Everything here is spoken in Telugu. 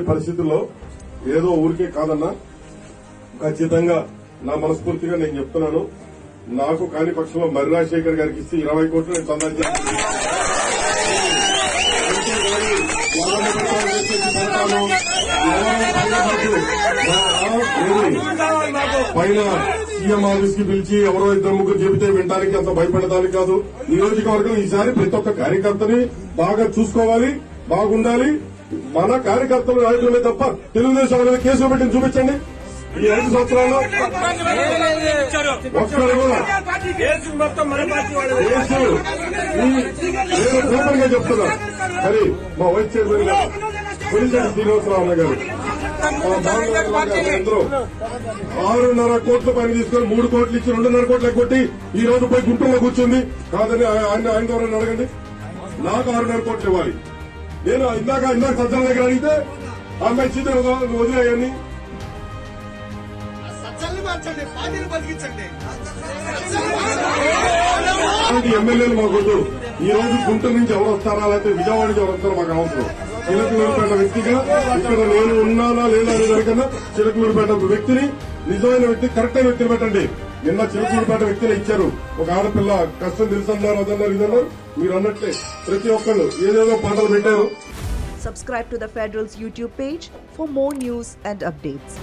పరిస్థితుల్లో ఏదో ఊరికే కాదన్నా ఖచ్చితంగా నా మనస్ఫూర్తిగా నేను చెప్తున్నాను. నాకు కాని పక్షంలో మర్రి రాజశేఖర్ గారికి ఇస్తే 20 కోట్లు నేను చందా పైన సీఎం ఆఫీస్ కి పిలిచి ఎవరో ఇద్దరు ముగ్గురు చెబితే వినడానికి అంత భయపడడానికి కాదు. నియోజకవర్గం ఈసారి ప్రతి ఒక్క కార్యకర్తని బాగా చూసుకోవాలి, బాగుండాలి. మన కార్యకర్తలు నాయకులమే తప్ప తెలుగుదేశం అనేది కేసులు పెట్టింది చూపించండి. ఈ 5 సంవత్సరాల్లో ఒక్కరు కూడా నేను ఓపెన్ గా చెప్తున్నా. మరి మా వైస్ చైర్మన్ గారు కొలిచెట్టి శ్రీనివాసరావు అన్న గారు అందరూ 6.5 కోట్ల పైన తీసుకొని 3 కోట్లు ఇచ్చి 2.5 కోట్లు కొట్టి ఈ రోజు పోయి గుంటూరులో కూర్చుంది. కాదని ఆయన ద్వారా అడగండి. నాకు 6.5 కోట్లు ఇవ్వాలి. నేను ఇందాక సజ్జల దగ్గర అడిగితే అమ్మాయి చీత వదిలేయని ఎమ్మెల్యేలు మాకొద్దు. ఈ రోజు గుంటూరు నుంచి ఎవరు వస్తారా లేకపోతే విజయవాడ నుంచి ఎవరు వస్తారో మాకు అవసరం. చిలకలూరుపేట వ్యక్తిగా ఇక్కడ నేను ఉన్నానా లేదా అనే దానికన్నా చిలకలూరుపేట వ్యక్తిని నిజమైన వ్యక్తి కరెక్ట్ అయిన వ్యక్తిని పెట్టండి. నిన్న చిలకలూరుపేట వ్యక్తిని ఇచ్చారు. ఒక ఆడపిల్ల కష్టం తెలుసన్నారు, అదన్నారు, ఇదన్నారు. మీరు అన్నట్లే ప్రతి ఒక్కళ్ళు ఏదేదో పాటలు పెట్టారు. Subscribe to the Federal's YouTube page for more news and updates.